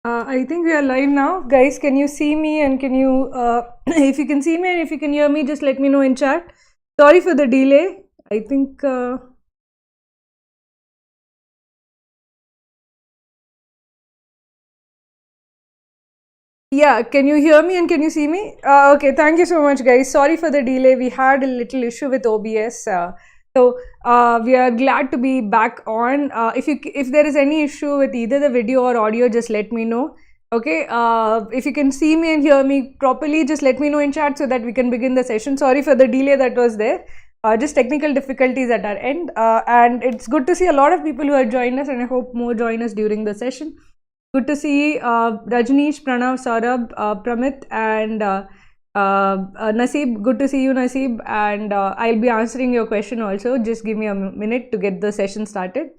I think we are live now. Guys, can you see me and can you, if you can see me and if you can hear me, just let me know in chat. Sorry for the delay. I think, yeah, can you hear me and can you see me? Okay, thank you so much, guys. Sorry for the delay. We had a little issue with OBS. We are glad to be back on. If there is any issue with either the video or audio, just let me know. Okay, if you can see me and hear me properly, just let me know in chat so that we can begin the session. Sorry for the delay that was there. Just technical difficulties at our end. And it's good to see a lot of people who have joined us, and I hope more join us during the session. Good to see Rajneesh, Pranav, Saurabh, Pramit, and Naseeb. Good to see you, Naseeb. And I'll be answering your question also. Just give me a minute to get the session started.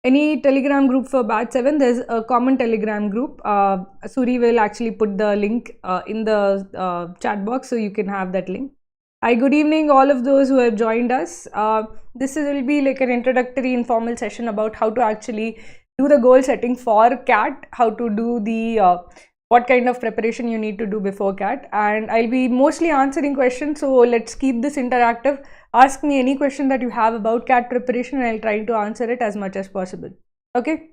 Any Telegram group for Batch 7? There's a common Telegram group. Suri will actually put the link in the chat box so you can have that link. Hi, good evening, all of those who have joined us. This will be like an introductory informal session about how to actually do the goal setting for CAT, how to do the what kind of preparation you need to do before CAT, and I'll be mostly answering questions, so let's keep this interactive. Ask me any question that you have about CAT preparation and I'll try to answer it as much as possible. Okay,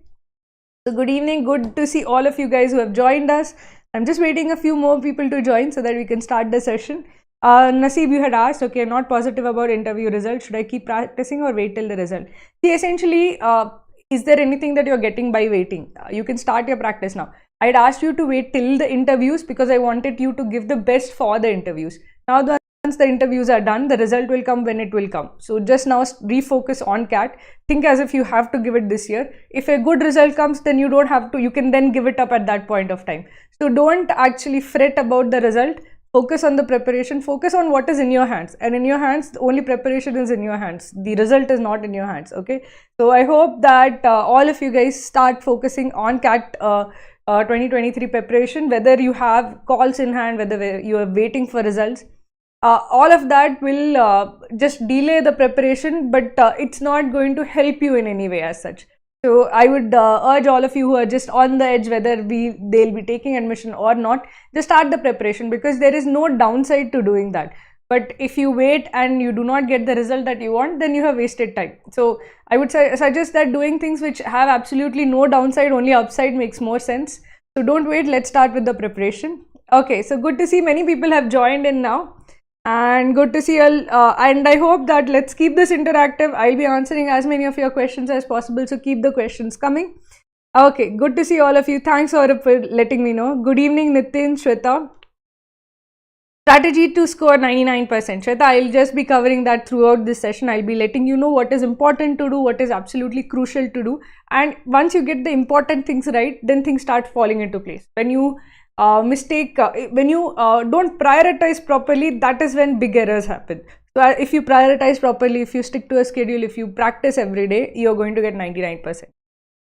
so good evening, good to see all of you guys who have joined us. I'm just waiting a few more people to join so that we can start the session. Naseeb, you had asked, okay, I'm not positive about interview results. Should I keep practicing or wait till the result? See, essentially, is there anything that you're getting by waiting? You can start your practice now. I'd asked you to wait till the interviews because I wanted you to give the best for the interviews. Now, once the interviews are done, the result will come when it will come. So just now refocus on CAT. Think as if you have to give it this year. If a good result comes, then you don't have to, you can then give it up at that point of time. So don't actually fret about the result. Focus on the preparation, focus on what is in your hands, and in your hands, the only preparation is in your hands. The result is not in your hands, okay? So I hope that all of you guys start focusing on CAT 2023 preparation, whether you have calls in hand, whether you are waiting for results. All of that will just delay the preparation, but it's not going to help you in any way as such. So I would urge all of you who are just on the edge whether they'll be taking admission or not, just start the preparation, because there is no downside to doing that. But if you wait and you do not get the result that you want, then you have wasted time. So I would suggest that doing things which have absolutely no downside, only upside, makes more sense. So don't wait, let's start with the preparation. Okay, so good to see many people have joined in now. And good to see you all, and I hope that let's keep this interactive. I'll be answering as many of your questions as possible, so keep the questions coming. Okay, good to see all of you. Thanks for letting me know. Good evening, Nitin, Shweta. Strategy to score 99%. Shweta, I'll just be covering that throughout this session. I'll be letting you know what is important to do, what is absolutely crucial to do. And once you get the important things right, then things start falling into place. When you when you don't prioritize properly, that is when big errors happen. So if you prioritize properly, if you stick to a schedule, if you practice every day, you're going to get 99%.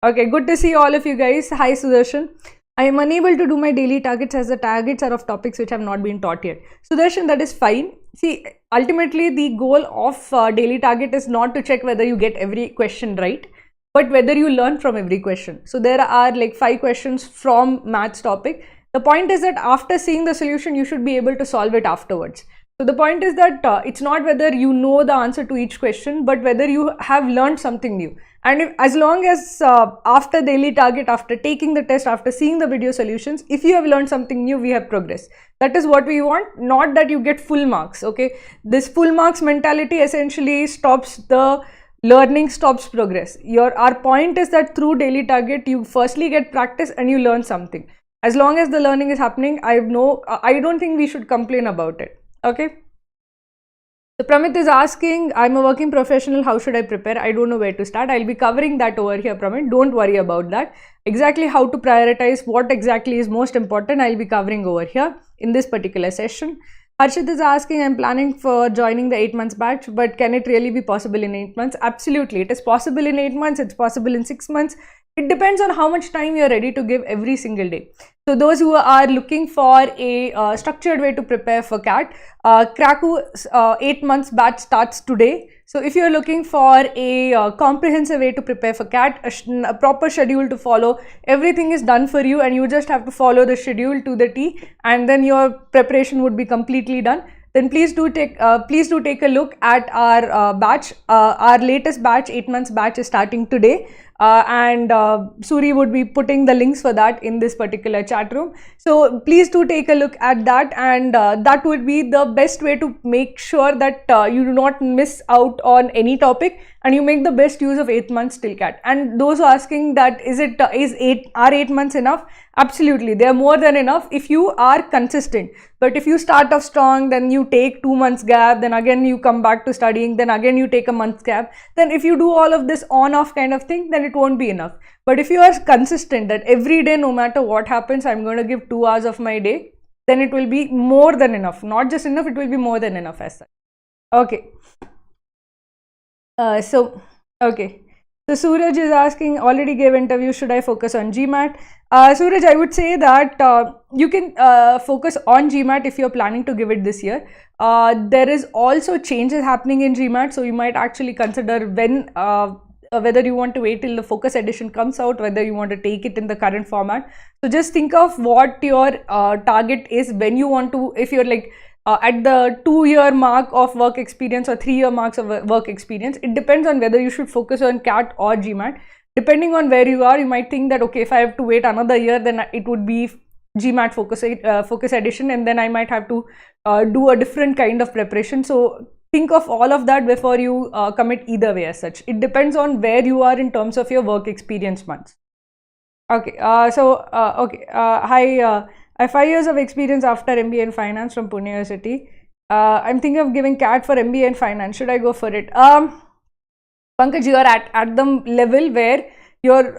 Okay, good to see all of you guys. Hi, Sudarshan. I am unable to do my daily targets as the targets are of topics which have not been taught yet. Sudarshan, that is fine. See, ultimately the goal of daily target is not to check whether you get every question right, but whether you learn from every question. So there are like 5 questions from maths topic. The point is that after seeing the solution, you should be able to solve it afterwards. So the point is that it's not whether you know the answer to each question, but whether you have learned something new. And as long as after daily target, after taking the test, after seeing the video solutions, if you have learned something new, we have progress. That is what we want, not that you get full marks, okay? This full marks mentality essentially stops the learning, stops progress. Our point is that through daily target, you firstly get practice and you learn something. As long as the learning is happening, I don't think we should complain about it. Okay. So Pramit is asking, I'm a working professional, how should I prepare? I don't know where to start. I'll be covering that over here, Pramit. Don't worry about that. Exactly how to prioritize, what exactly is most important, I'll be covering over here in this particular session. Harshit is asking, I'm planning for joining the 8 months batch, but can it really be possible in 8 months? Absolutely. It is possible in 8 months. It's possible in 6 months. It depends on how much time you're ready to give every single day. So those who are looking for a structured way to prepare for CAT, Kraku's 8 months batch starts today. So if you're looking for a comprehensive way to prepare for CAT, a proper schedule to follow, everything is done for you and you just have to follow the schedule to the T, and then your preparation would be completely done. Then please do take a look at our batch. Our latest batch, 8 months batch, is starting today. And Suri would be putting the links for that in this particular chat room. So please do take a look at that, and that would be the best way to make sure that you do not miss out on any topic and you make the best use of 8 months till CAT. And those who are asking that is 8 months enough? Absolutely, they are more than enough if you are consistent. But if you start off strong, then you take 2 months gap, then again you come back to studying, then again you take a month's gap, then if you do all of this on off kind of thing, then it won't be enough. But if you are consistent that every day, no matter what happens, I'm going to give 2 hours of my day, then it will be more than enough. Not just enough, it will be more than enough as such. Okay. So Suraj is asking, already gave interview, should I focus on GMAT? Suraj, I would say that you can focus on GMAT if you're planning to give it this year. There is also changes happening in GMAT, so you might actually consider when whether you want to wait till the focus edition comes out, whether you want to take it in the current format. So just think of what your target is when you want to, if you're like at the 2-year mark of work experience or 3-year marks of work experience. It depends on whether you should focus on CAT or GMAT. Depending on where you are, you might think that, okay, if I have to wait another year, then it would be GMAT focus edition, and then I might have to do a different kind of preparation. So think of all of that before you commit either way as such. It depends on where you are in terms of your work experience months. Okay, hi. I have 5 years of experience after MBA in finance from Pune University. I'm thinking of giving CAT for MBA in finance. Should I go for it? Pankaj, you are at the level where you're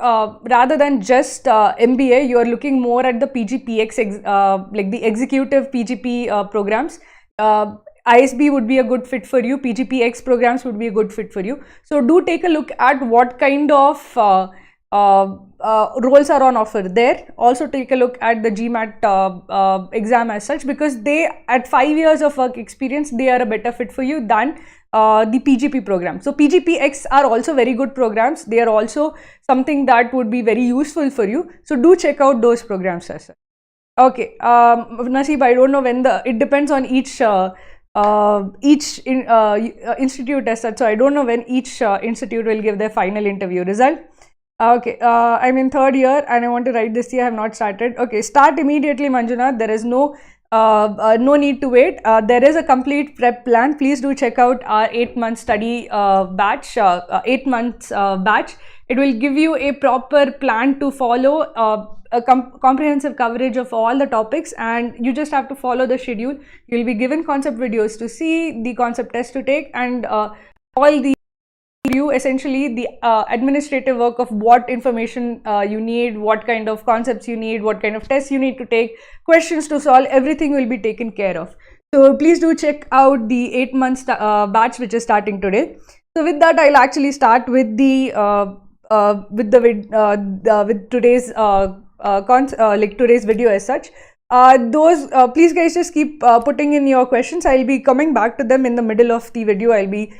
rather than just MBA, you're looking more at the PGPX, like the executive PGP programs. ISB would be a good fit for you. PGPX programs would be a good fit for you. So do take a look at what kind of roles are on offer there. Also take a look at the GMAT exam as such, because they, at 5 years of work experience, they are a better fit for you than the PGP program. So PGPX are also very good programs. They are also something that would be very useful for you. So do check out those programs as such. Okay, Nasib, I don't know when it depends on each institute as such. So I don't know when each institute will give their final interview result. Okay, I'm in 3rd year and I want to write this year. I have not started. Okay, start immediately, Manjuna. There is no need to wait. There is a complete prep plan. Please do check out our 8-month study batch, 8 months batch. It will give you a proper plan to follow, a comprehensive coverage of all the topics, and you just have to follow the schedule. You will be given concept videos to see, the concept test to take, and all the essentially the administrative work of what information you need, what kind of concepts you need, what kind of tests you need to take, questions to solve, everything will be taken care of. So please do check out the 8 months batch which is starting today. So with that, I'll actually start with the with today's today's video as such. Please guys just keep putting in your questions. I'll be coming back to them in the middle of the video. I'll be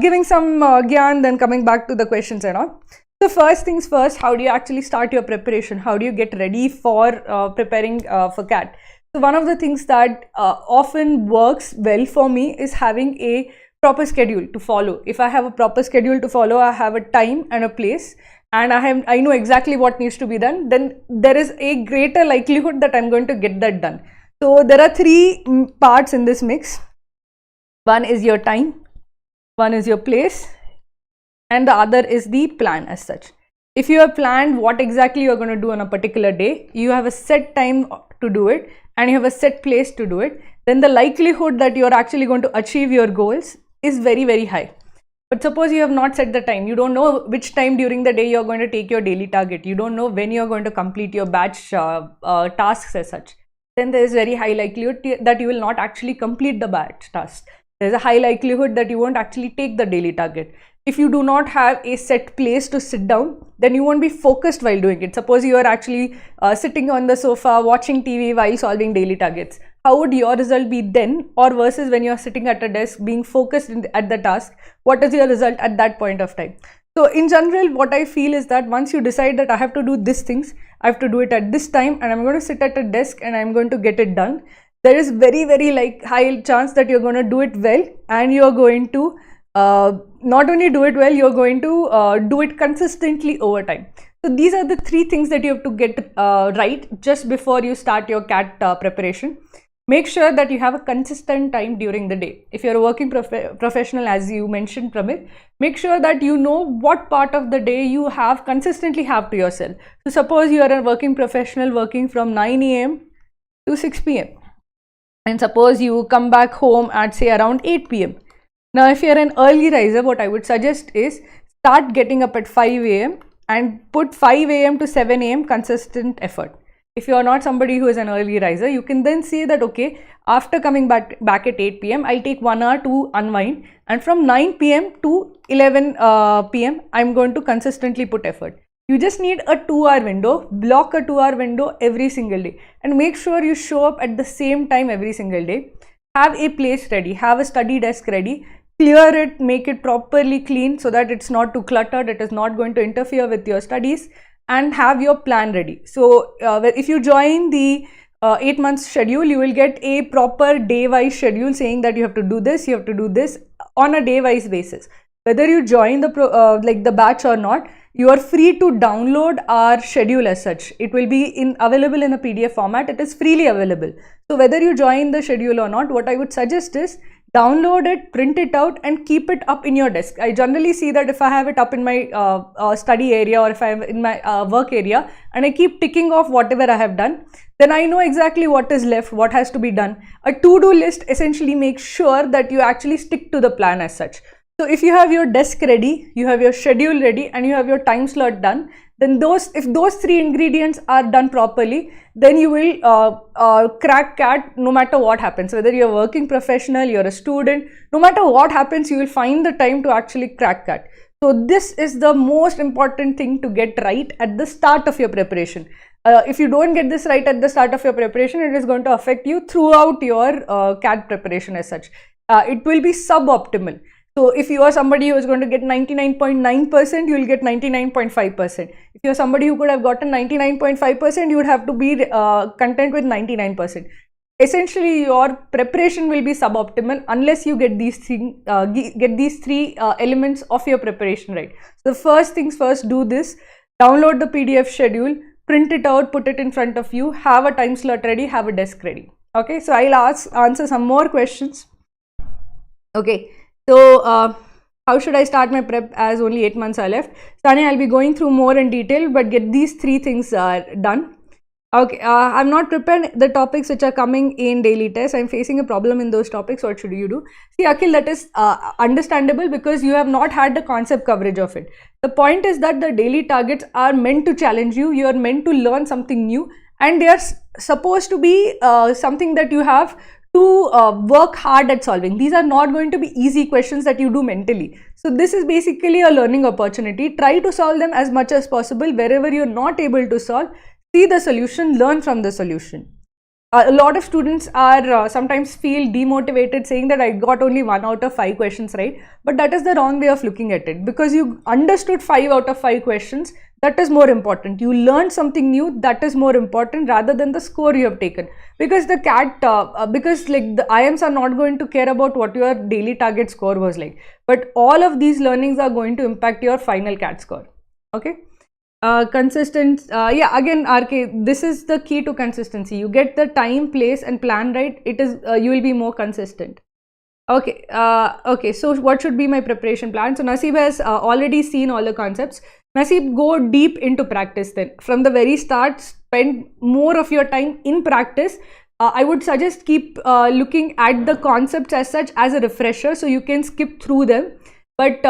giving some gyan, then coming back to the questions and all. So first things first, how do you actually start your preparation? How do you get ready for preparing for CAT? So one of the things that often works well for me is having a proper schedule to follow. If I have a proper schedule to follow, I have a time and a place, and I know exactly what needs to be done, then there is a greater likelihood that I'm going to get that done. So there are 3 parts in this mix. One is your time, one is your place, and the other is the plan as such. If you have planned what exactly you're going to do on a particular day, you have a set time to do it, and you have a set place to do it, then the likelihood that you're actually going to achieve your goals is very, very high. But suppose you have not set the time, you don't know which time during the day you're going to take your daily target, you don't know when you're going to complete your batch tasks as such, then there is very high likelihood that you will not actually complete the batch task. There's a high likelihood that you won't actually take the daily target. if you do not have a set place to sit down, then you won't be focused while doing it. Suppose you are actually sitting on the sofa watching TV while solving daily targets. How would your result be then, or versus when you are sitting at a desk being focused at the task? What is your result at that point of time? So in general, what I feel is that once you decide that I have to do these things, I have to do it at this time, and I'm going to sit at a desk and I'm going to get it done, there is very, very like high chance that you're going to do it well, and you're going to not only do it well, you're going to do it consistently over time. So these are the 3 things that you have to get right just before you start your CAT preparation. Make sure that you have a consistent time during the day. If you're a working professional, as you mentioned, Pramit, make sure that you know what part of the day you have consistently have to yourself. So suppose you are a working professional working from 9 a.m. to 6 p.m. and suppose you come back home at say around 8 p.m. Now, if you're an early riser, what I would suggest is start getting up at 5 a.m. and put 5 a.m. to 7 a.m. consistent effort. If you are not somebody who is an early riser, you can then say that, okay, after coming back at 8 p.m., I'll take 1 hour to unwind, and from 9 p.m. to 11 p.m., I'm going to consistently put effort. You just need a 2-hour window, block a 2-hour window every single day, and make sure you show up at the same time every single day. Have a place ready, have a study desk ready, clear it, make it properly clean so that it's not too cluttered, it is not going to interfere with your studies, and have your plan ready. So if you join the 8 months schedule, you will get a proper day-wise schedule saying that you have to do this, you have to do this on a day-wise basis. Whether you join the like the batch or not, you are free to download our schedule as such. It will be available in a PDF format. It is freely available. So whether you join the schedule or not, what I would suggest is download it, print it out, and keep it up in your desk. I generally see that if I have it up in my study area, or if I have in my work area, and I keep ticking off whatever I have done, then I know exactly what is left, what has to be done. A to-do list essentially makes sure that you actually stick to the plan as such. So if you have your desk ready, you have your schedule ready, and you have your time slot done, then if those 3 ingredients are done properly, then you will crack CAT no matter what happens. Whether you're a working professional, you're a student, no matter what happens, you will find the time to actually crack CAT. So this is the most important thing to get right at the start of your preparation. If you don't get this right at the start of your preparation, it is going to affect you throughout your CAT preparation as such. It will be suboptimal. So if you are somebody who is going to get 99.9%, you will get 99.5%. If you are somebody who could have gotten 99.5%, you would have to be content with 99%. Essentially, your preparation will be suboptimal unless you get these three elements of your preparation right. So first things first, do this. Download the PDF schedule, print it out, put it in front of you, have a time slot ready, have a desk ready. Okay, so I'll answer some more questions. Okay. So, how should I start my prep as only 8 months are left? Sani, I'll be going through more in detail, but get these 3 things done. Okay, I'm not prepared the topics which are coming in daily tests. I'm facing a problem in those topics. What should you do? See, Akhil, that is understandable because you have not had the concept coverage of it. The point is that the daily targets are meant to challenge you. You are meant to learn something new, and they are supposed to be something that you have to work hard at solving. These are not going to be easy questions that you do mentally. So this is basically a learning opportunity. Try to solve them as much as possible. Wherever you're not able to solve, see the solution, learn from the solution. A lot of students are sometimes feel demotivated saying that I got only 1 out of 5 questions right, but that is the wrong way of looking at it, because you understood 5 out of 5 questions. That is more important. You learned something new, that is more important rather than the score you have taken, because the CAT because like the IMs are not going to care about what your daily target score was like, but all of these learnings are going to impact your final CAT score. Okay. Consistent, yeah, again RK, this is the key to consistency. You get the time, place and plan right, it is you will be more consistent. Okay, okay, so what should be my preparation plan? So Naseeb has already seen all the concepts. Naseeb, go deep into practice then. From the very start, spend more of your time in practice. I would suggest keep looking at the concepts as such as a refresher, so you can skip through them. But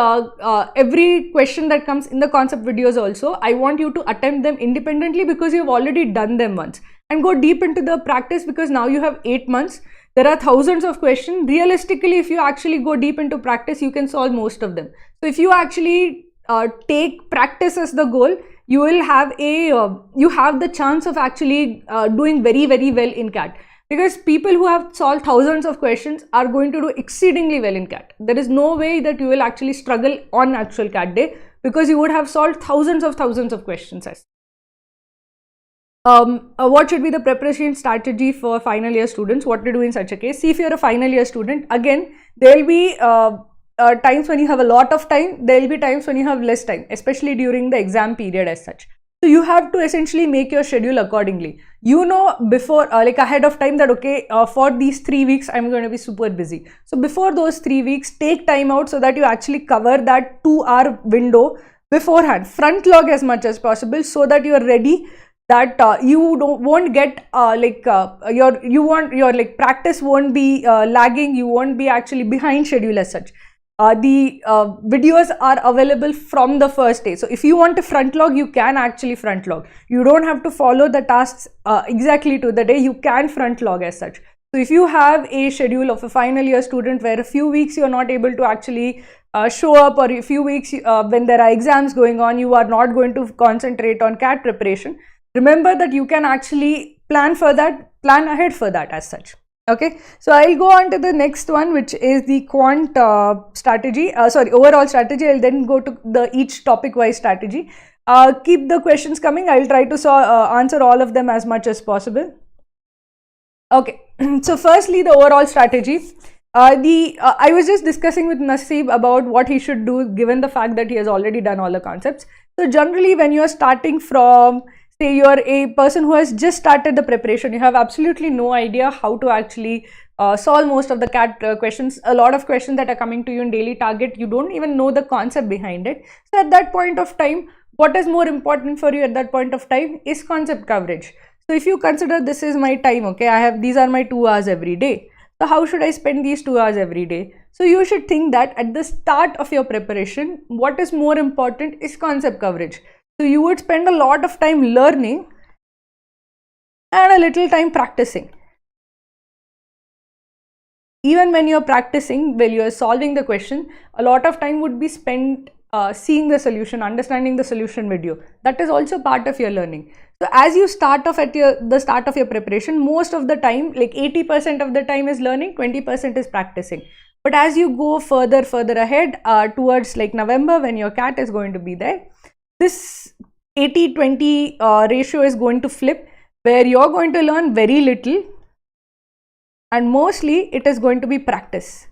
every question that comes in the concept videos also, I want you to attempt them independently because you've already done them once, and go deep into the practice because now you have 8 months. There are thousands of questions. Realistically, if you actually go deep into practice, you can solve most of them. So if you actually take practice as the goal, you will have you have the chance of actually doing very, very well in CAT. Because people who have solved thousands of questions are going to do exceedingly well in CAT. There is no way that you will actually struggle on actual CAT day, because you would have solved thousands of questions. What should be the preparation strategy for final year students? What to do in such a case? See, if you're a final year student, again, there will be times when you have a lot of time, there will be times when you have less time, especially during the exam period as such. So you have to essentially make your schedule accordingly. You know before, like ahead of time, that okay, for these 3 weeks, I'm going to be super busy. So before those 3 weeks, take time out so that you actually cover that 2-hour window beforehand. Front log as much as possible so that you are ready, that you won't get your practice won't be lagging, you won't be actually behind schedule as such. The videos are available from the first day. So if you want to front log, you can actually front log. You don't have to follow the tasks exactly to the day. You can front log as such. So if you have a schedule of a final year student where a few weeks you are not able to actually show up, or a few weeks when there are exams going on, you are not going to concentrate on CAT preparation, remember that you can actually plan ahead for that as such. Okay, so I'll go on to the next one, which is the quant strategy, overall strategy. I'll then go to the each topic wise strategy. Keep the questions coming. I'll try to answer all of them as much as possible. Okay, so firstly, the overall strategy. I was just discussing with Naseeb about what he should do given the fact that he has already done all the concepts. So generally, when you are starting from, say you're a person who has just started the preparation, you have absolutely no idea how to actually solve most of the CAT questions. A lot of questions that are coming to you in daily target, you don't even know the concept behind it. So at that point of time, what is more important for you at that point of time is concept coverage. So if you consider this is my time, okay, these are my 2 hours every day. So how should I spend these 2 hours every day? So you should think that at the start of your preparation, what is more important is concept coverage. So you would spend a lot of time learning and a little time practicing. Even when you're practicing, while you're solving the question, a lot of time would be spent seeing the solution, understanding the solution video. That is also part of your learning. So as you start off at the start of your preparation, most of the time, like 80% of the time is learning, 20% is practicing. But as you go further ahead towards like November, when your CAT is going to be there, this 80-20 ratio is going to flip, where you're going to learn very little and mostly it is going to be practice.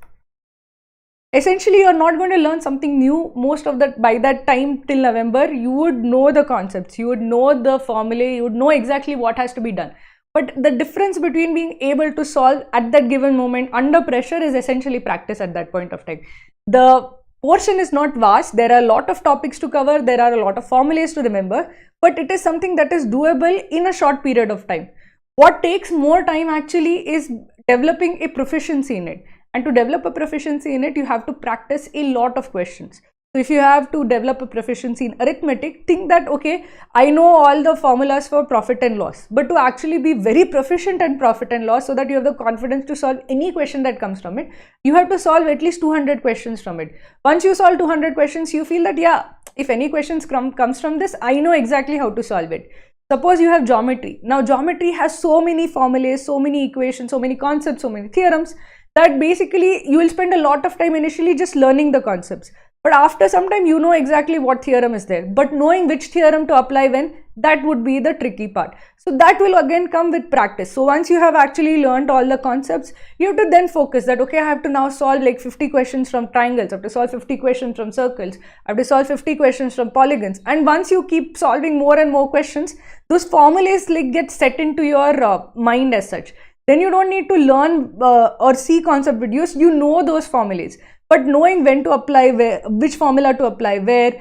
Essentially, you're not going to learn something new. Most of that, by that time till November, you would know the concepts, you would know the formulae, you would know exactly what has to be done. But the difference between being able to solve at that given moment under pressure is essentially practice at that point of time. The portion is not vast, there are a lot of topics to cover, there are a lot of formulas to remember, but it is something that is doable in a short period of time. What takes more time actually is developing a proficiency in it. And to develop a proficiency in it, you have to practice a lot of questions. So if you have to develop a proficiency in arithmetic, think that, okay, I know all the formulas for profit and loss, but to actually be very proficient in profit and loss so that you have the confidence to solve any question that comes from it, you have to solve at least 200 questions from it. Once you solve 200 questions, you feel that, yeah, if any questions comes from this, I know exactly how to solve it. Suppose you have geometry. Now geometry has so many formulas, so many equations, so many concepts, so many theorems, that basically you will spend a lot of time initially just learning the concepts. But after some time, you know exactly what theorem is there. But knowing which theorem to apply when, that would be the tricky part. So that will again come with practice. So once you have actually learned all the concepts, you have to then focus that, okay, I have to now solve like 50 questions from triangles, I have to solve 50 questions from circles, I have to solve 50 questions from polygons. And once you keep solving more and more questions, those formulas like get set into your mind as such. Then you don't need to learn or see concept videos, you know those formulas. But knowing when to apply where, which formula to apply where,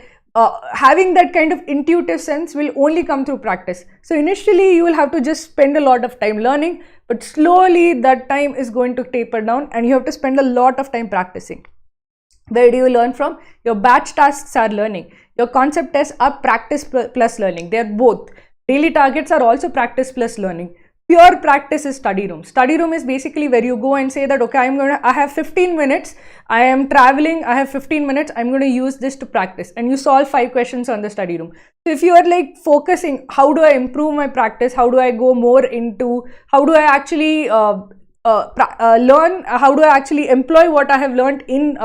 having that kind of intuitive sense will only come through practice. So initially you will have to just spend a lot of time learning, but slowly that time is going to taper down and you have to spend a lot of time practicing. Where do you learn from? Your batch tasks are learning. Your concept tests are practice plus learning. They are both. Daily targets are also practice plus learning. Pure practice is study room. Study room is basically where you go and say that, okay, I have 15 minutes, I am traveling, I have 15 minutes, I'm going to use this to practice, and you solve 5 questions on the study room. So if you are like focusing, how do I improve my practice, how do I go more into, how do I actually learn, how do I actually employ what I have learned in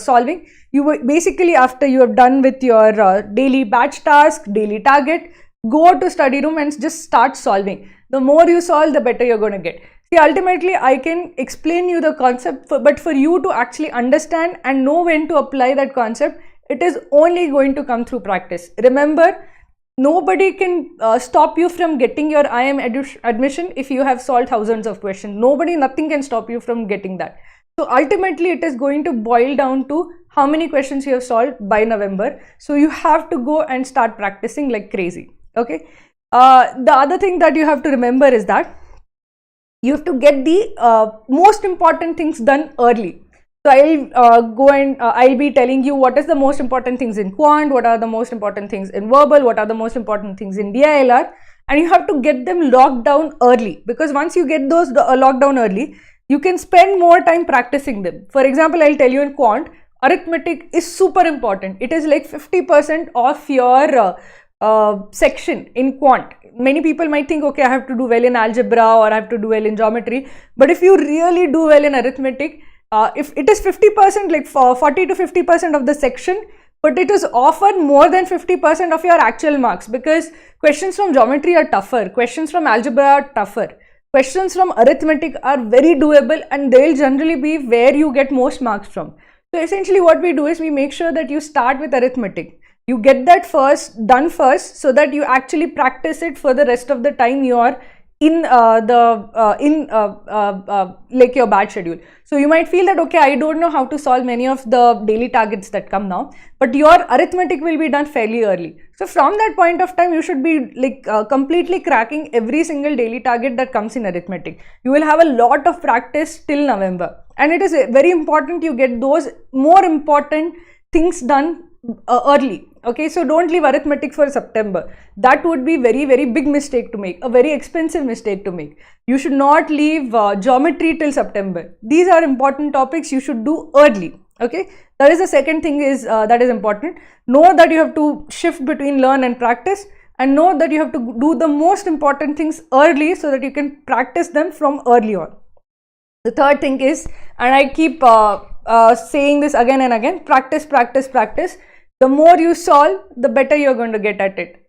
solving, you basically, after you have done with your daily batch task, daily target, go to study room and just start solving. The more you solve, the better you're going to get. See, ultimately, I can explain you the concept, but for you to actually understand and know when to apply that concept, it is only going to come through practice. Remember, nobody can stop you from getting your IIM admission if you have solved thousands of questions. Nothing can stop you from getting that. So ultimately, it is going to boil down to how many questions you have solved by November. So you have to go and start practicing like crazy. Okay. The other thing that you have to remember is that you have to get the most important things done early. So I'll go and I'll be telling you what is the most important things in quant, what are the most important things in verbal, what are the most important things in DILR, and you have to get them locked down early, because once you get those locked down early, you can spend more time practicing them. For example, I'll tell you in quant, arithmetic is super important. It is like 50% of your section in quant. Many people might think, okay, I have to do well in algebra or I have to do well in geometry, but if you really do well in arithmetic, if it is 50%, like 40 to 50% of the section, but it is often more than 50% of your actual marks, because questions from geometry are tougher, questions from algebra are tougher, questions from arithmetic are very doable, and they'll generally be where you get most marks from. So essentially what we do is we make sure that you start with arithmetic. You get that done first, so that you actually practice it for the rest of the time you are in like your batch schedule. So you might feel that, okay, I don't know how to solve many of the daily targets that come now, but your arithmetic will be done fairly early. So from that point of time, you should be like completely cracking every single daily target that comes in arithmetic. You will have a lot of practice till November, and it is very important you get those more important things done early. Okay, so don't leave arithmetic for September. That would be very, very big mistake to make, a very expensive mistake to make. You should not leave geometry till September. These are important topics you should do early. Okay, that is the second thing that is important. Know that you have to shift between learn and practice, and know that you have to do the most important things early so that you can practice them from early on. The third thing is, and I keep saying this again and again, practice, practice, practice. The more you solve, the better you're going to get at it.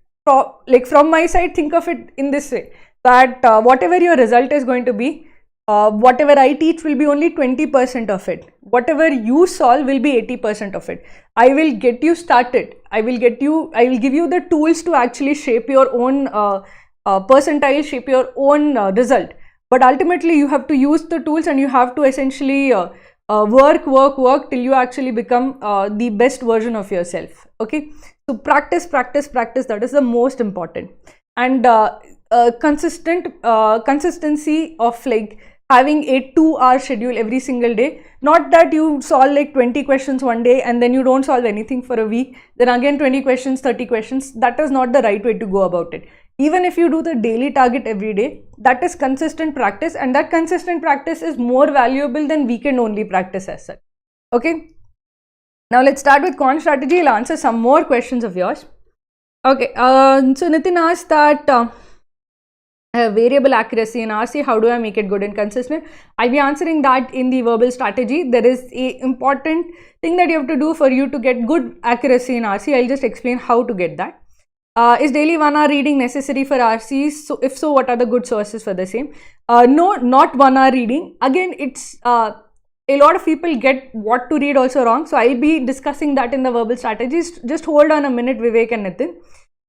Like from my side, think of it in this way, that whatever your result is going to be, whatever I teach will be only 20% of it. Whatever you solve will be 80% of it. I will get you started. I will give you the tools to actually shape your own percentile, shape your own result. But ultimately, you have to use the tools, and you have to essentially work till you actually become the best version of yourself. Okay, so practice, practice, practice. That is the most important. And consistency of like having a 2-hour schedule every single day. Not that you solve like 20 questions one day and then you don't solve anything for a week, then again 20 questions, 30 questions. That is not the right way to go about it. Even if you do the daily target every day, that is consistent practice, and that consistent practice is more valuable than weekend only practice as such. Okay, now let's start with Quant Strategy. I'll answer some more questions of yours. Okay, so Nitin asked that variable accuracy in RC, how do I make it good and consistent? I'll be answering that in the verbal strategy. There is a important thing that you have to do for you to get good accuracy in RC. I'll just explain how to get that. Is daily 1 hour reading necessary for RCs? So if so, what are the good sources for the same? No, not 1 hour reading. Again, it's a lot of people get what to read also wrong. So I'll be discussing that in the verbal strategies. Just hold on a minute, Vivek and Nitin.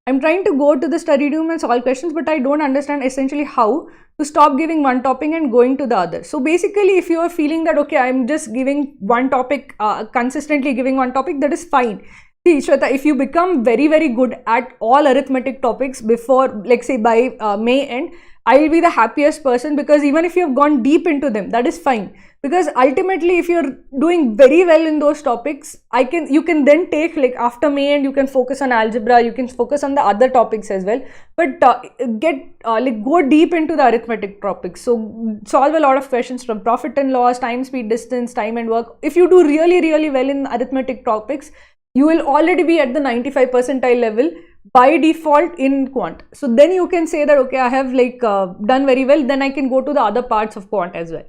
I'm trying to go to the study room and solve questions, but I don't understand essentially how to stop giving one topic and going to the other. So basically, if you are feeling that, okay, I'm just giving one topic, consistently giving one topic, that is fine. See, Shweta, if you become very, very good at all arithmetic topics before, like say by May end, I will be the happiest person, because even if you have gone deep into them, that is fine. Because ultimately, if you're doing very well in those topics, you can then take, like after May end, you can focus on algebra, you can focus on the other topics as well. But go deep into the arithmetic topics. So solve a lot of questions from profit and loss, time, speed, distance, time and work. If you do really, really well in arithmetic topics, you will already be at the 95 percentile level by default in quant. So then you can say that, okay, I have done very well, then I can go to the other parts of quant as well.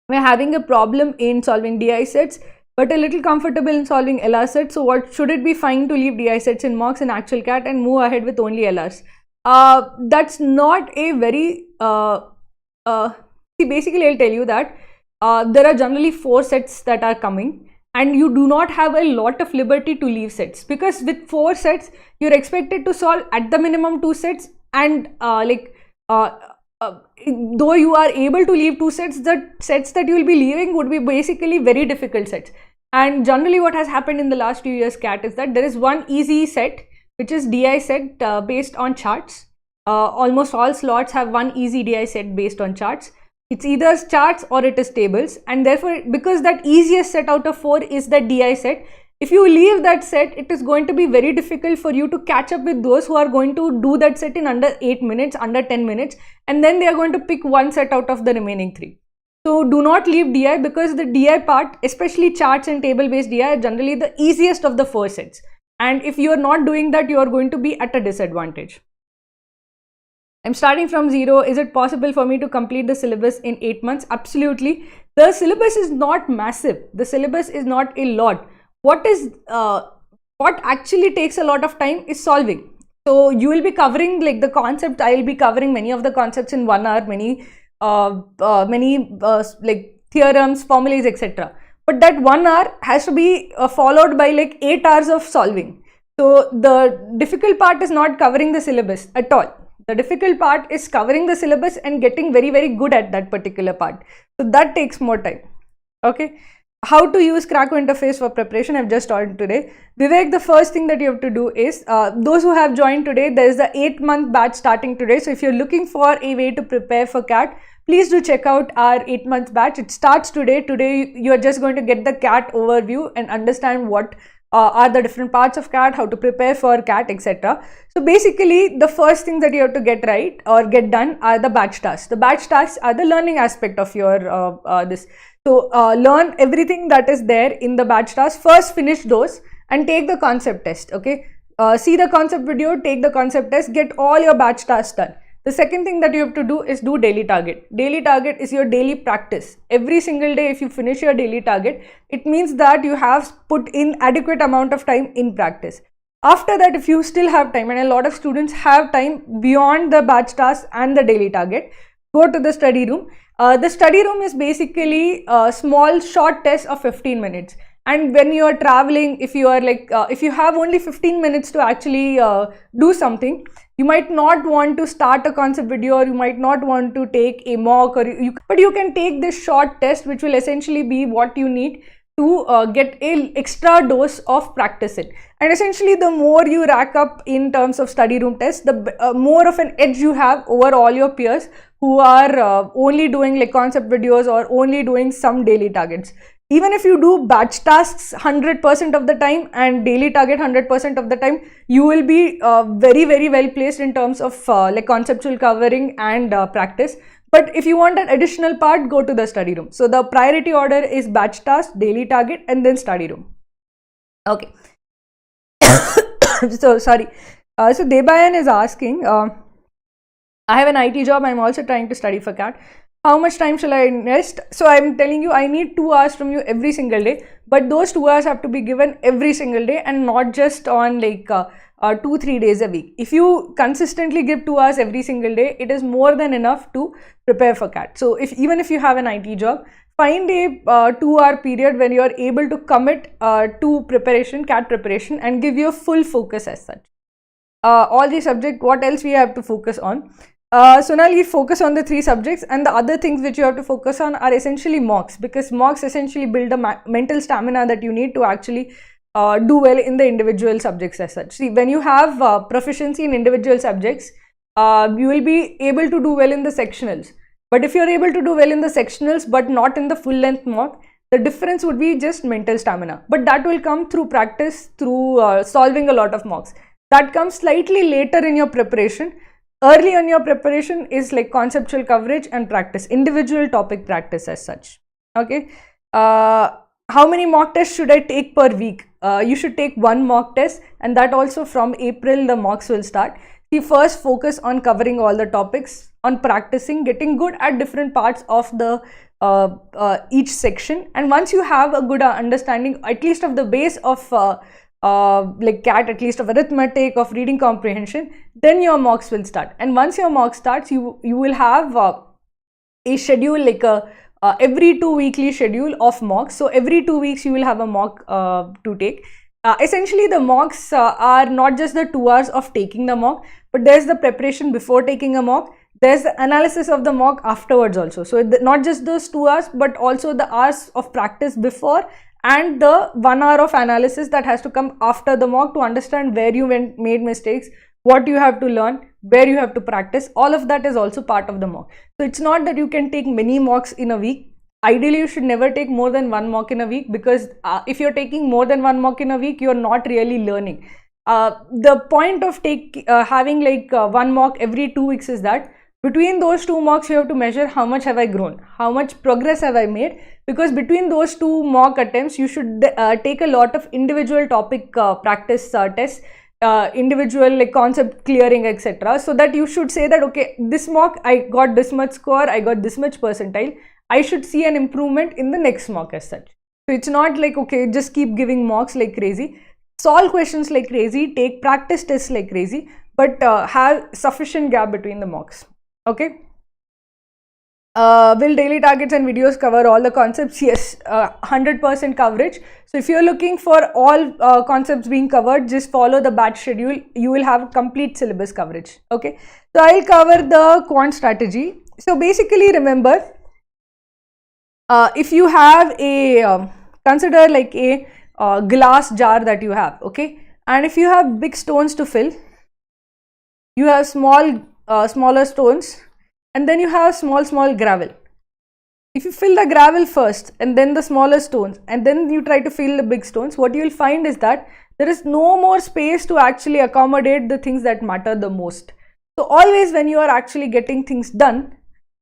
We're having a problem in solving DI sets, but a little comfortable in solving LR sets. So what should it be fine to leave DI sets in mocks and actual CAT and move ahead with only LRs? That's not a very, see, basically I'll tell you that there are generally 4 sets that are coming, and you do not have a lot of liberty to leave sets, because with 4 sets you're expected to solve at the minimum 2 sets, and though you are able to leave 2 sets, the sets that you will be leaving would be basically very difficult sets. And generally what has happened in the last few years CAT is that there is one easy set, which is DI set based on charts. Almost all slots have one easy DI set based on charts. It's either charts or it is tables, and therefore because that easiest set out of 4 is the DI set, if you leave that set, it is going to be very difficult for you to catch up with those who are going to do that set in under 8 minutes, under 10 minutes, and then they are going to pick one set out of the remaining 3. So do not leave DI, because the DI part, especially charts and table based DI, are generally the easiest of the 4 sets. And if you are not doing that, you are going to be at a disadvantage. I'm starting from 0. Is it possible for me to complete the syllabus in 8 months? Absolutely. The syllabus is not massive. The syllabus is not a lot. What actually takes a lot of time is solving. So you will be covering the concept. I will be covering many of the concepts in 1 hour, many theorems, formulas, etc. But that 1 hour has to be followed by 8 hours of solving. So the difficult part is not covering the syllabus at all. The difficult part is covering the syllabus and getting very, very good at that particular part. So that takes more time. Okay. How to use Krakow interface for preparation, I've just taught today. Vivek, the first thing that you have to do is, those who have joined today, there is the 8-month batch starting today. So if you're looking for a way to prepare for CAT, please do check out our 8-month batch. It starts today. Today, you're just going to get the CAT overview and understand what are the different parts of CAT, how to prepare for CAT, etc. So basically, the first thing that you have to get right or get done are the batch tasks. The batch tasks are the learning aspect of your this. So learn everything that is there in the batch task. First finish those and take the concept test. Okay, see the concept video, take the concept test, get all your batch tasks done. The second thing that you have to do is do daily target. Daily target is your daily practice. Every single day, if you finish your daily target, it means that you have put in adequate amount of time in practice. After that, if you still have time, and a lot of students have time beyond the batch task and the daily target, go to the study room. The study room is basically a small short test of 15 minutes. And when you are traveling, if you are if you have only 15 minutes to actually do something, you might not want to start a concept video, or you might not want to take a mock, but you can take this short test, which will essentially be what you need to get a extra dose of practice in. And essentially, the more you rack up in terms of study room tests, the more of an edge you have over all your peers who are only doing concept videos or only doing some daily targets. Even if you do batch tasks 100% of the time and daily target 100% of the time, you will be very, very well placed in terms of conceptual covering and practice. But if you want an additional part, go to the study room. So the priority order is batch task, daily target, and then study room. Okay. So sorry. So Debayan is asking, I have an IT job. I'm also trying to study for CAT. How much time shall I invest? So I'm telling you, I need 2 hours from you every single day, but those 2 hours have to be given every single day and not just on 2-3 days a week. If you consistently give 2 hours every single day, it is more than enough to prepare for CAT. So even if you have an IT job, find a 2-hour period when you are able to commit to preparation, CAT preparation, and give your full focus as such. All the subject, what else we have to focus on? Sonali, focus on the 3 subjects, and the other things which you have to focus on are essentially mocks, because mocks essentially build a mental stamina that you need to actually do well in the individual subjects as such. See, when you have proficiency in individual subjects, you will be able to do well in the sectionals. But if you're able to do well in the sectionals but not in the full length mock, the difference would be just mental stamina. But that will come through practice, through solving a lot of mocks. That comes slightly later in your preparation. Early in your preparation is like conceptual coverage and practice, individual topic practice as such. Okay. How many mock tests should I take per week? You should take one mock test, and that also from April the mocks will start. You first focus on covering all the topics, on practicing, getting good at different parts of the each section, and once you have a good understanding at least of the base of like CAT, at least of arithmetic, of reading comprehension, then your mocks will start. And once your mock starts, you will have a schedule, like a every 2 weekly schedule of mocks. So every 2 weeks you will have a mock to take. Essentially the mocks are not just the 2 hours of taking the mock, but there's the preparation before taking a mock, there's the analysis of the mock afterwards also. So not just those 2 hours, but also the hours of practice before and the 1 hour of analysis that has to come after the mock to understand where you made mistakes, what you have to learn, where you have to practice. All of that is also part of the mock. So it's not that you can take many mocks in a week. Ideally, you should never take more than one mock in a week, because if you're taking more than one mock in a week, you're not really learning. The point of having like one mock every 2 weeks is that between those 2 mocks, you have to measure how much have I grown, how much progress have I made, because between those 2 mock attempts, you should take a lot of individual topic practice tests, individual like concept clearing, etc. So that you should say that, okay, this mock I got this much score, I got this much percentile, I should see an improvement in the next mock as such. So it's not like, okay, just keep giving mocks like crazy, solve questions like crazy, take practice tests like crazy, but have sufficient gap between the mocks. Okay. Will daily targets and videos cover all the concepts? Yes, 100% coverage. So if you're looking for all concepts being covered, just follow the batch schedule. You will have complete syllabus coverage. Okay. So I'll cover the quant strategy. So basically remember, if you have a, consider like a glass jar that you have, okay. And if you have big stones to fill, you have smaller stones, and then you have small gravel. If you fill the gravel first and then the smaller stones, and then you try to fill the big stones, what you will find is that there is no more space to actually accommodate the things that matter the most. So always when you are actually getting things done,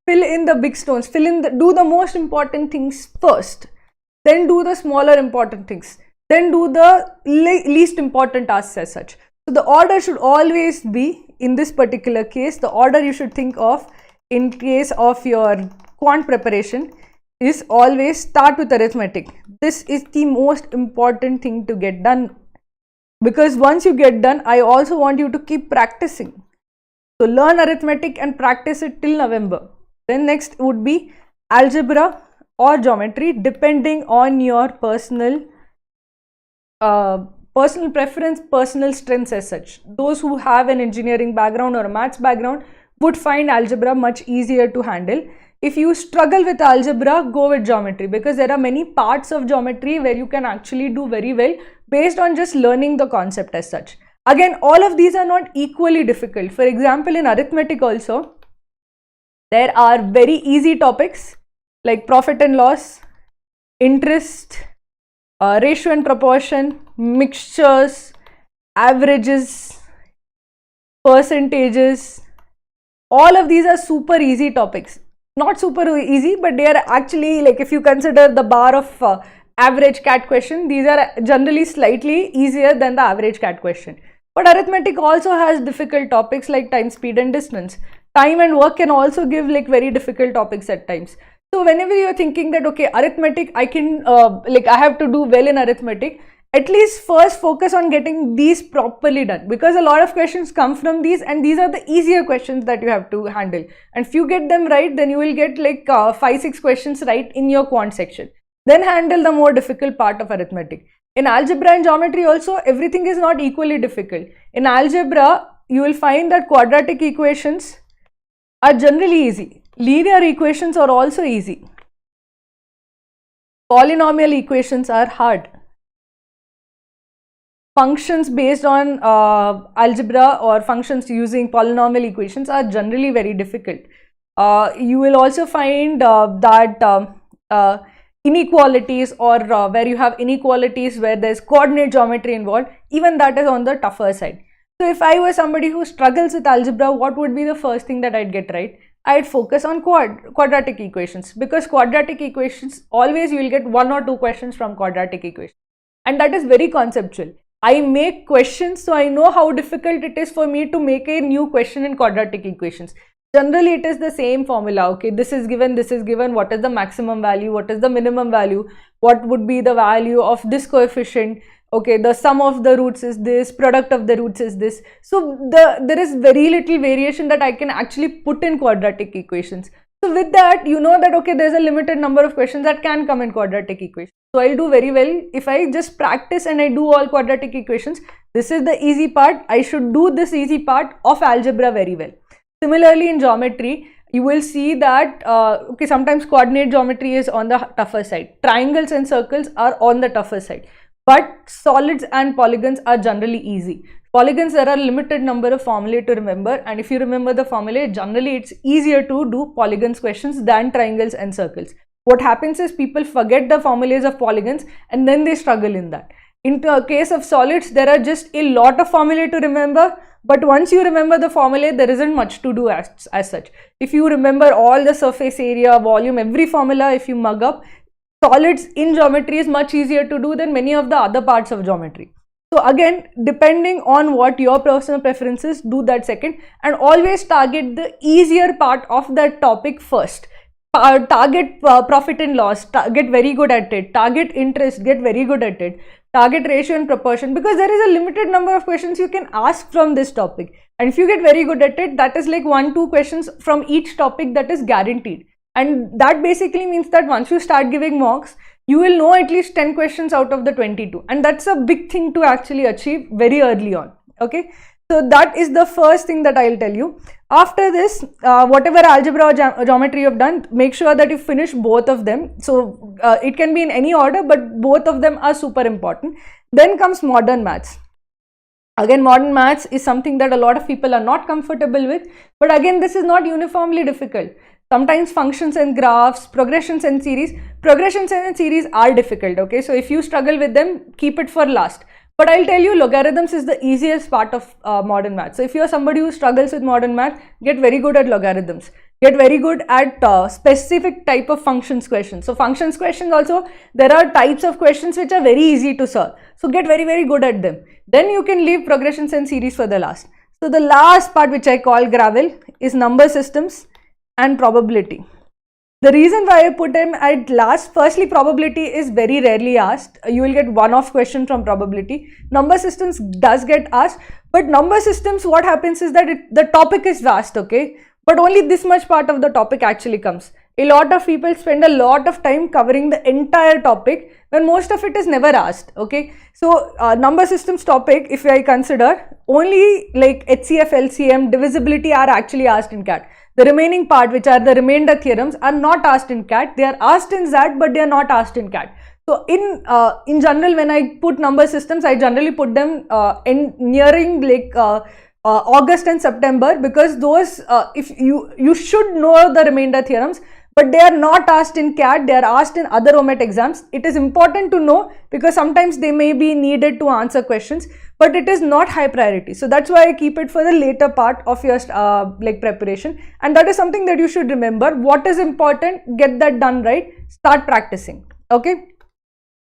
fill in the big stones, do the most important things first, then do the smaller important things, then do the least important tasks as such. So the order should always be, in this particular case, the order you should think of in case of your quant preparation is always start with arithmetic. This is the most important thing to get done, because once you get done, I also want you to keep practicing. So learn arithmetic and practice it till November. Then next would be algebra or geometry, depending on your personal preference, personal strengths as such. Those who have an engineering background or a maths background would find algebra much easier to handle. If you struggle with algebra, go with geometry, because there are many parts of geometry where you can actually do very well based on just learning the concept as such. Again, all of these are not equally difficult. For example, in arithmetic also, there are very easy topics like profit and loss, interest, ratio and proportion, mixtures, averages, percentages. All of these are super easy topics. Not super easy, but they are actually, like, if you consider the bar of average CAT question, these are generally slightly easier than the average CAT question. But arithmetic also has difficult topics like time, speed and distance. Time and work can also give like very difficult topics at times. So whenever you're thinking that, okay, arithmetic, I can I have to do well in arithmetic, at least first focus on getting these properly done, because a lot of questions come from these, and these are the easier questions that you have to handle. And if you get them right, then you will get like 5-6 questions right in your quant section. Then handle the more difficult part of arithmetic. In algebra and geometry also, everything is not equally difficult. In algebra, you will find that quadratic equations are generally easy. Linear equations are also easy. Polynomial equations are hard. functions based on algebra or functions using polynomial equations are generally very difficult. You will also find that inequalities or where you have inequalities where there's coordinate geometry involved, even that is on the tougher side. So if I was somebody who struggles with algebra, what would be the first thing that I'd get right? I'd focus on quadratic equations, because quadratic equations, always you will get 1 or 2 questions from quadratic equations, and that is very conceptual. I make questions, so I know how difficult it is for me to make a new question in quadratic equations. Generally, it is the same formula. Okay, this is given, what is the maximum value, what is the minimum value, what would be the value of this coefficient. Okay, the sum of the roots is this, product of the roots is this. So there is very little variation that I can actually put in quadratic equations. So with that, you know that okay, there's a limited number of questions that can come in quadratic equations. So I'll do very well if I just practice and I do all quadratic equations. This is the easy part. I should do this easy part of algebra very well. Similarly, in geometry, you will see that okay, sometimes coordinate geometry is on the tougher side. Triangles and circles are on the tougher side. But solids and polygons are generally easy. Polygons, there are a limited number of formulae to remember, and if you remember the formulae, generally it's easier to do polygons questions than triangles and circles. What happens is people forget the formulas of polygons and then they struggle in that. In the case of solids, there are just a lot of formulae to remember, but once you remember the formulae, there isn't much to do as such. If you remember all the surface area, volume, every formula, if you mug up, solids in geometry is much easier to do than many of the other parts of geometry. So again, depending on what your personal preferences, do that second, and always target the easier part of that topic first. Target profit and loss, get very good at it. Target interest, get very good at it. Target ratio and proportion, because there is a limited number of questions you can ask from this topic, and if you get very good at it, that is like 1-2 questions from each topic that is guaranteed. And that basically means that once you start giving mocks, you will know at least 10 questions out of the 22, and that's a big thing to actually achieve very early on. Okay, so that is the first thing that I'll tell you. After this, whatever algebra or geometry you've done, make sure that you finish both of them. So it can be in any order, but both of them are super important. Then comes modern maths. Again, modern maths is something that a lot of people are not comfortable with, but again, this is not uniformly difficult. Sometimes functions and graphs, progressions and series are difficult. Okay, so if you struggle with them, keep it for last. But I'll tell you, logarithms is the easiest part of modern math. So if you're somebody who struggles with modern math, get very good at logarithms. Get very good at specific type of functions questions. So functions questions also, there are types of questions which are very easy to solve. So get very, very good at them. Then you can leave progressions and series for the last. So the last part, which I call gravel, is number systems and probability. The reason why I put them at last, firstly, probability is very rarely asked. You will get one-off question from probability. Number systems does get asked, but number systems, what happens is that the topic is vast, okay? But only this much part of the topic actually comes. A lot of people spend a lot of time covering the entire topic when most of it is never asked, okay? So number systems topic, if I consider, only like HCF, LCM, divisibility are actually asked in CAT. The remaining part, which are the remainder theorems, are not asked in CAT. They are asked in ZAT, but they are not asked in CAT. So in general, when I put number systems, I generally put them in nearing like August and September, because those if you should know the remainder theorems, but they are not asked in CAT, they are asked in other OMET exams. It is important to know because sometimes they may be needed to answer questions, but it is not high priority. So that's why I keep it for the later part of your like preparation, and that is something that you should remember. What is important, get that done right, start practicing. Okay,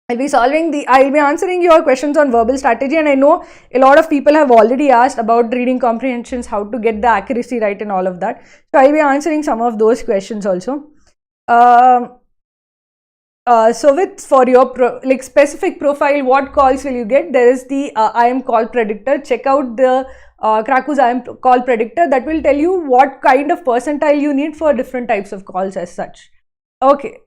I'll be answering your questions on verbal strategy, and I know a lot of people have already asked about reading comprehensions, how to get the accuracy right and all of that. So I'll be answering some of those questions also. So for your like specific profile, what calls will you get? There is the I am call predictor. Check out the Kraku's I am call predictor. That will tell you what kind of percentile you need for different types of calls as such. Okay.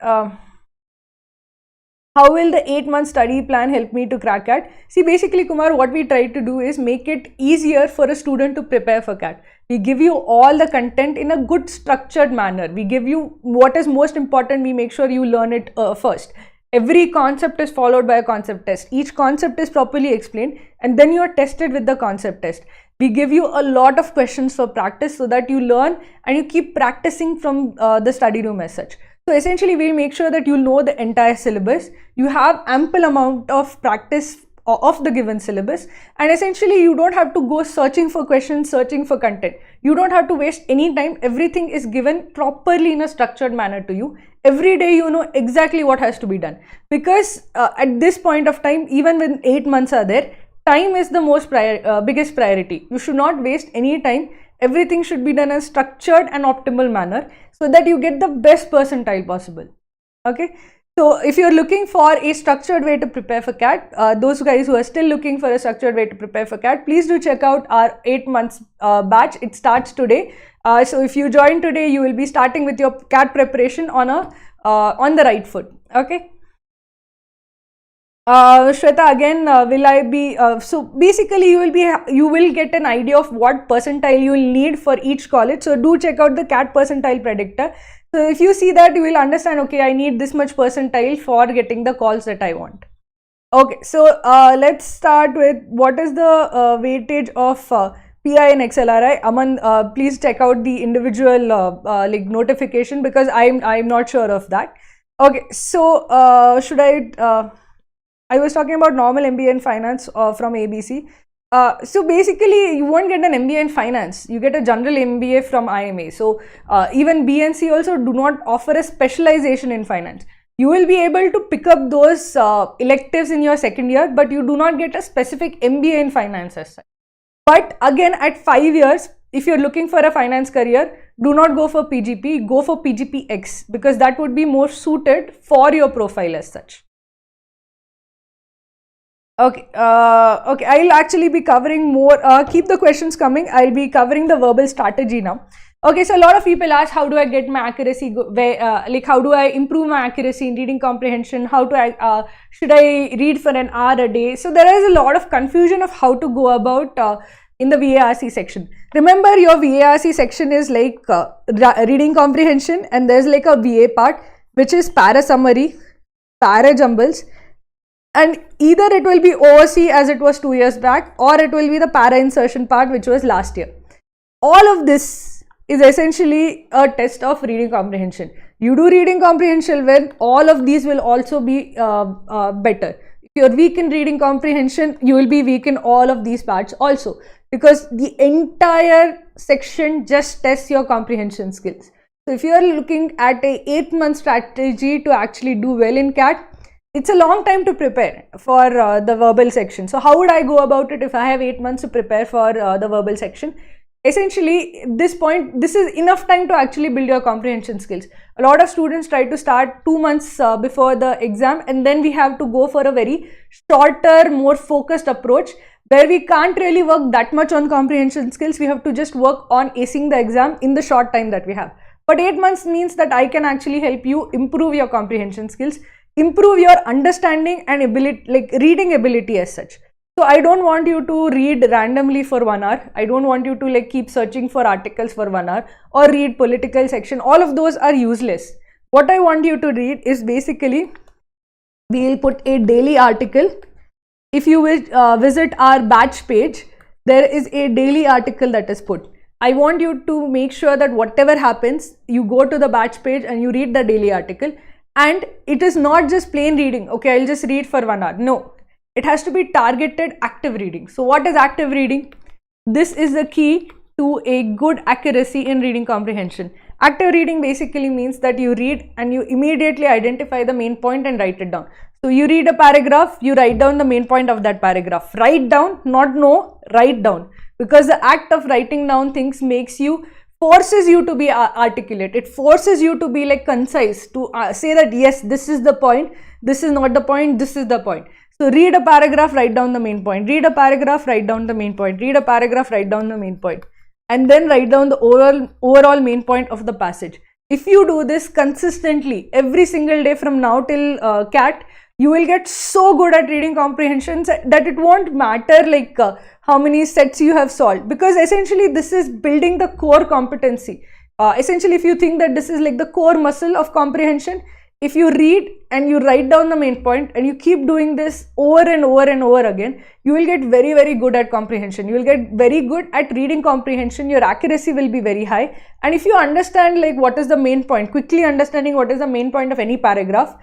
How will the 8-month study plan help me to crack CAT? See, basically, Kumar, what we try to do is make it easier for a student to prepare for CAT. We give you all the content in a good structured manner. We give you what is most important. We make sure you learn it first. Every concept is followed by a concept test. Each concept is properly explained, and then you are tested with the concept test. We give you a lot of questions for practice so that you learn and you keep practicing from the study room as such. So essentially, we'll make sure that you know the entire syllabus. You have ample amount of practice of the given syllabus, and essentially you don't have to go searching for questions, searching for content. You don't have to waste any time. Everything is given properly in a structured manner to you. Every day you know exactly what has to be done, because at this point of time, even when 8 months are there, time is the biggest priority. You should not waste any time. Everything should be done in a structured and optimal manner so that you get the best percentile possible. Okay. So if you're looking for a structured way to prepare for CAT, those guys who are still looking for a structured way to prepare for CAT, please do check out our 8 months batch. It starts today. So if you join today, you will be starting with your CAT preparation on the right foot. Okay. Shweta, again, will I be, so basically you will get an idea of what percentile you will need for each college. So do check out the CAT percentile predictor. So if you see that, you will understand, okay, I need this much percentile for getting the calls that I want. Okay, so let's start with what is the weightage of PI and XLRI. Aman, please check out the individual like notification, because I'm not sure of that. Okay, so I was talking about normal MBA in finance from ABC. So basically, you won't get an MBA in finance. You get a general MBA from IMA. So even BNC also do not offer a specialization in finance. You will be able to pick up those electives in your second year, but you do not get a specific MBA in finance as such. But again, at 5 years, if you're looking for a finance career, do not go for PGP, go for PGPX, because that would be more suited for your profile as such. Okay, okay, I'll actually be covering more, keep the questions coming. I'll be covering the verbal strategy now. Okay, so a lot of people ask, how do I get my accuracy, like how do I improve my accuracy in reading comprehension, how do I, should I read for an hour a day? So there is a lot of confusion of how to go about in the VARC section. Remember, your VARC section is like reading comprehension, and there's like a VA part, which is para summary, para jumbles, and either it will be OOC as it was 2 years back, or it will be the para insertion part, which was last year. All of this is essentially a test of reading comprehension. You do reading comprehension well, all of these will also be better. If you're weak in reading comprehension, you will be weak in all of these parts also, because the entire section just tests your comprehension skills. So if you are looking at a 8-month strategy to actually do well in CAT, it's a long time to prepare for the verbal section. So how would I go about it if I have 8 months to prepare for the verbal section? Essentially, at this point, this is enough time to actually build your comprehension skills. A lot of students try to start 2 months before the exam, and then we have to go for a very shorter, more focused approach, where we can't really work that much on comprehension skills. We have to just work on acing the exam in the short time that we have. But 8 months means that I can actually help you improve your comprehension skills, improve your understanding and ability, like reading ability as such. So I don't want you to read randomly for 1 hour. I don't want you to like keep searching for articles for 1 hour or read political section. All of those are useless. What I want you to read is basically, we will put a daily article. If you will visit our batch page, there is a daily article that is put. I want you to make sure that whatever happens, you go to the batch page and you read the daily article. And it is not just plain reading. Okay, I'll just read for 1 hour. No, it has to be targeted active reading. So what is active reading? This is the key to a good accuracy in reading comprehension. Active reading basically means that you read and you immediately identify the main point and write it down. So you read a paragraph, you write down the main point of that paragraph. Write down, not know, write down. Because the act of writing down things forces you to be articulate. It forces you to be like concise, to say that yes, this is the point, this is not the point, this is the point. So read a paragraph, write down the main point. Read a paragraph, write down the main point. Read a paragraph, write down the main point. And then write down the overall main point of the passage. If you do this consistently every single day from now till CAT, you will get so good at reading comprehensions that it won't matter like how many sets you have solved, because essentially this is building the core competency. Essentially, if you think that this is like the core muscle of comprehension, if you read and you write down the main point and you keep doing this over and over and over again, you will get very, very good at comprehension. You will get very good at reading comprehension. Your accuracy will be very high. And if you understand like what is the main point, quickly understanding what is the main point of any paragraph,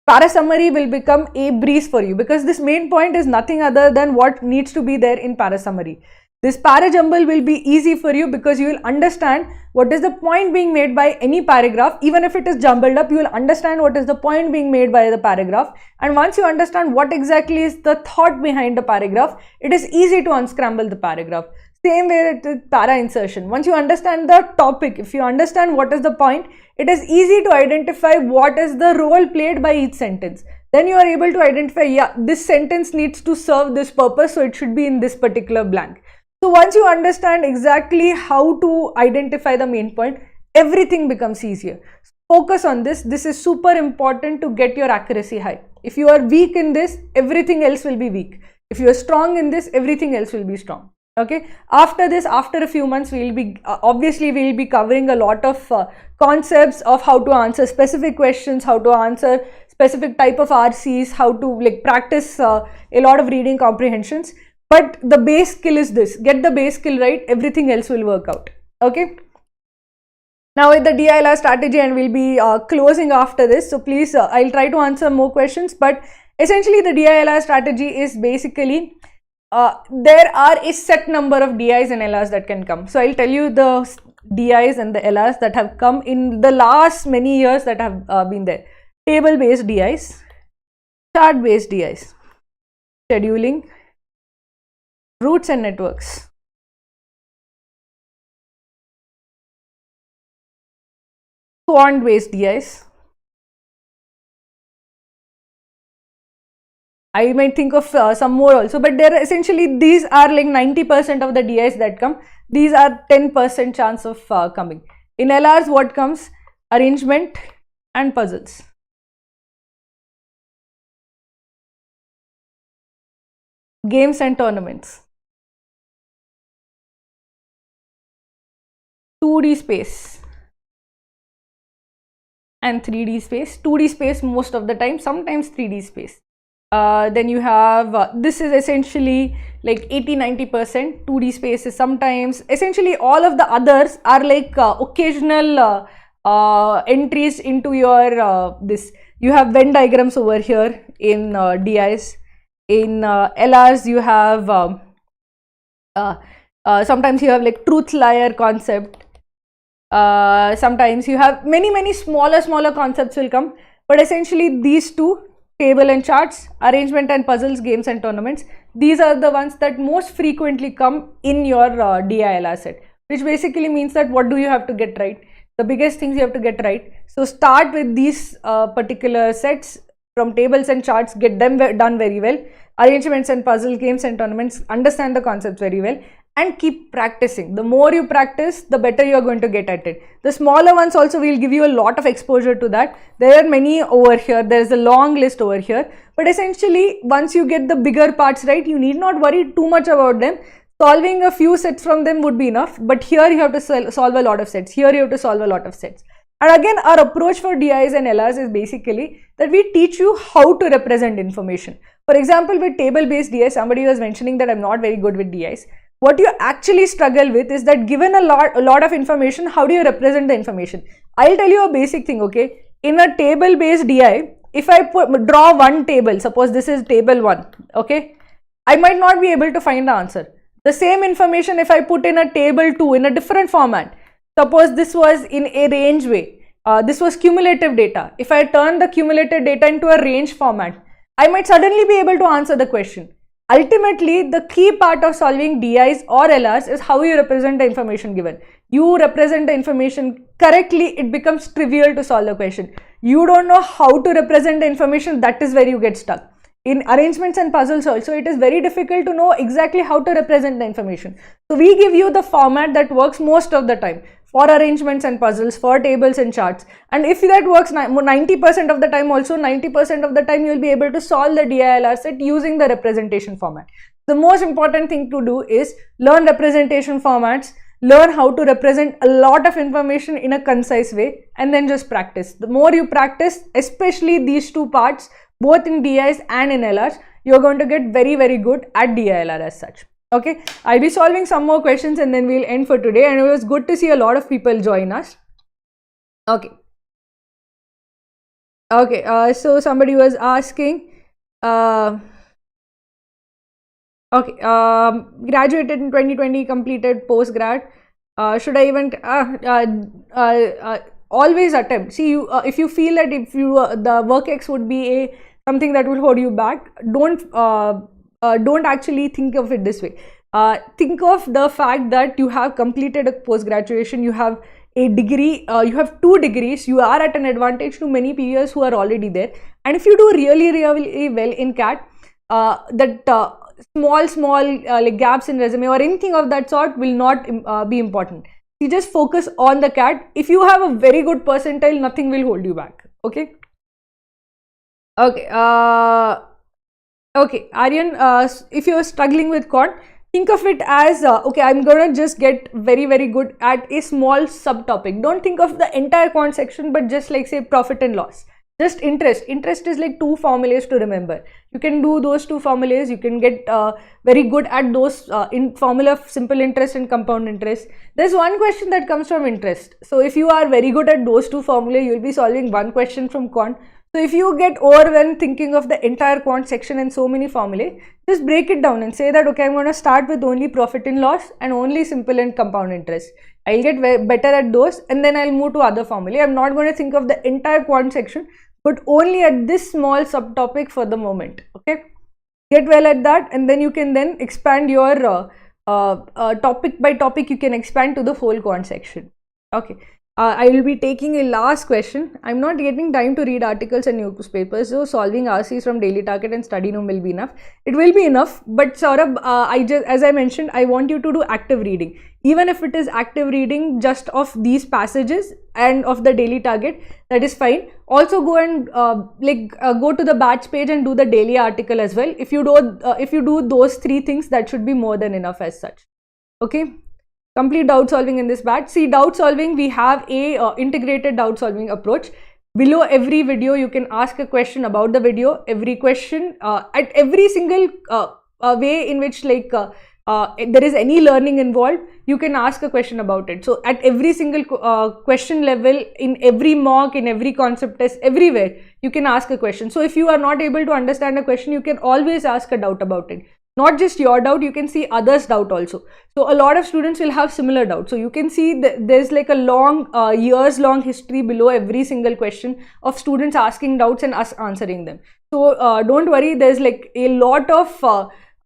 para summary will become a breeze for you, because this main point is nothing other than what needs to be there in para summary. This para jumble will be easy for you because you will understand what is the point being made by any paragraph. Even if it is jumbled up, you will understand what is the point being made by the paragraph. And once you understand what exactly is the thought behind the paragraph, it is easy to unscramble the paragraph. Same way with para insertion. Once you understand the topic, if you understand what is the point, it is easy to identify what is the role played by each sentence. Then you are able to identify, yeah, this sentence needs to serve this purpose, so it should be in this particular blank. So once you understand exactly how to identify the main point, everything becomes easier. Focus on this. This is super important to get your accuracy high. If you are weak in this, everything else will be weak. If you are strong in this, everything else will be strong. Okay, after this, after a few months, we will be obviously we will be covering a lot of concepts of how to answer specific questions, how to answer specific type of RCs, how to like practice a lot of reading comprehensions. But the base skill is this. Get the base skill right, everything else will work out. Okay. Now with the DILR strategy, and we'll be closing after this. So please, I'll try to answer more questions. But essentially, the DILR strategy is basically there are a set number of DIs and LRs that can come. So I'll tell you the DIs and the LRs that have come in the last many years that have been there. Table-based DIs, chart-based DIs, scheduling, routes and networks, quant-based DIs. I might think of some more also, but there are essentially these are like 90% of the DIs that come. These are 10% chance of coming. In LRs, what comes? Arrangement and puzzles. Games and tournaments. 2D space and 3D space. 2D space most of the time, sometimes 3D space. Then you have, this is essentially like 80-90%. 2D space is sometimes, essentially all of the others are like occasional entries into your this. You have Venn diagrams over here in DIs. In LRs, you have sometimes you have like truth liar concept. Sometimes you have many smaller concepts will come, but essentially these two, table and charts, arrangement and puzzles, games and tournaments, these are the ones that most frequently come in your DILR set, which basically means that what do you have to get right? The biggest things you have to get right. So start with these particular sets from tables and charts, get them done very well. Arrangements and puzzle, games and tournaments, understand the concepts very well, and keep practicing. The more you practice, the better you are going to get at it. The smaller ones also will give you a lot of exposure to that. There are many over here. There is a long list over here. But essentially, once you get the bigger parts right, you need not worry too much about them. Solving a few sets from them would be enough. But here you have to solve a lot of sets. Here you have to solve a lot of sets. And again, our approach for DIs and LRs is basically that we teach you how to represent information. For example, with table-based DIs, somebody was mentioning that I'm not very good with DIs. What you actually struggle with is that given a lot of information, how do you represent the information? I'll tell you a basic thing, okay? In a table-based DI, if I draw one table, suppose this is table 1, okay? I might not be able to find the answer. The same information if I put in a table 2 in a different format, suppose this was in a range way, this was cumulative data. If I turn the cumulative data into a range format, I might suddenly be able to answer the question. Ultimately, the key part of solving DIs or LRs is how you represent the information given. You represent the information correctly, it becomes trivial to solve the question. You don't know how to represent the information, that is where you get stuck. In arrangements and puzzles also, it is very difficult to know exactly how to represent the information. So we give you the format that works most of the time for arrangements and puzzles, for tables and charts. And if that works 90% of the time also, 90% of the time you will be able to solve the DILR set using the representation format. The most important thing to do is learn representation formats, learn how to represent a lot of information in a concise way, and then just practice. The more you practice, especially these two parts, both in DIs and in LRs, you're going to get very, very good at DILR as such. Okay, I'll be solving some more questions and then we'll end for today. And it was good to see a lot of people join us. Okay. Okay, so somebody was asking, graduated in 2020, completed postgrad. Should I even always attempt? See, you if you feel that if you the work X would be something that will hold you back, don't actually think of it this way. Think of the fact that you have completed a post graduation, you have a degree, you have 2 degrees, you are at an advantage to many peers who are already there. And if you do really, really well in CAT, that small like gaps in resume or anything of that sort will not be important. You just focus on the CAT. If you have a very good percentile, nothing will hold you back. Okay. Okay. Okay, Aryan, if you're struggling with quant, think of it as okay, I'm gonna just get very, very good at a small subtopic. Don't think of the entire quant section, but just like say profit and loss. Just interest. Interest is like 2 formulas to remember. You can do those 2 formulas. You can get very good at those in formula of simple interest and compound interest. There's one question that comes from interest. So if you are very good at those 2 formulas, you'll be solving one question from quant. So if you get overwhelmed thinking of the entire quant section and so many formulae, just break it down and say that, okay, I'm going to start with only profit and loss and only simple and compound interest. I'll get better at those and then I'll move to other formulae. I'm not going to think of the entire quant section, but only at this small subtopic for the moment. Okay, get well at that, and then you can then expand your topic by topic. You can expand to the whole quant section. Okay. I will be taking a last question. I'm not getting time to read articles and newspapers, so solving RCs from daily target and study noom will be enough. It will be enough, but Saurabh, as I mentioned, I want you to do active reading. Even if it is active reading just of these passages and of the daily target, that is fine. Also go and go to the batch page and do the daily article as well. If you do those 3 things, that should be more than enough as such. Okay. Complete doubt solving in this batch. See, doubt solving, we have a integrated doubt solving approach. Below every video, you can ask a question about the video. Every question, at every single way in which there is any learning involved, you can ask a question about it. So at every single question level, in every mock, in every concept test, everywhere, you can ask a question. So if you are not able to understand a question, you can always ask a doubt about it. Not just your doubt, you can see others' doubt also. So a lot of students will have similar doubts. So you can see there's like a long, years-long history below every single question of students asking doubts and us answering them. So don't worry, there's like a lot of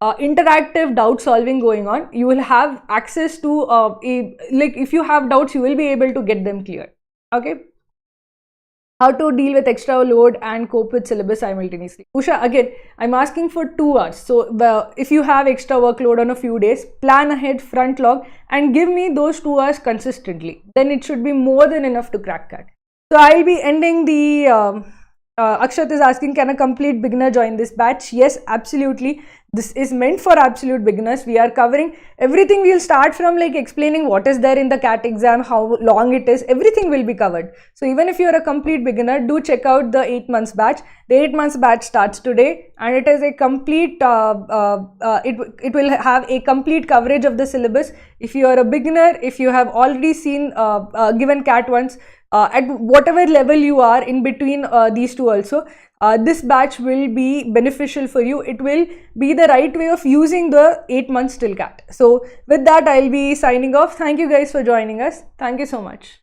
interactive doubt solving going on. You will have access to if you have doubts, you will be able to get them cleared. Okay. How to deal with extra load and cope with syllabus simultaneously. Usha, again, I'm asking for 2 hours. So if you have extra workload on a few days, plan ahead, front log, and give me those 2 hours consistently. Then it should be more than enough to crack that. So I'll be ending the Akshat is asking, can a complete beginner join this batch? Yes, absolutely. This is meant for absolute beginners. We are covering everything. We'll start from like explaining what is there in the CAT exam, how long it is, everything will be covered. So even if you're a complete beginner, do check out the 8 months batch. The 8 months batch starts today and it is a complete, it will have a complete coverage of the syllabus. If you are a beginner, if you have already seen given CAT once, at whatever level you are in between these two also, this batch will be beneficial for you. It will be the right way of using the 8 months till CAT. So with that, I'll be signing off. Thank you guys for joining us. Thank you so much.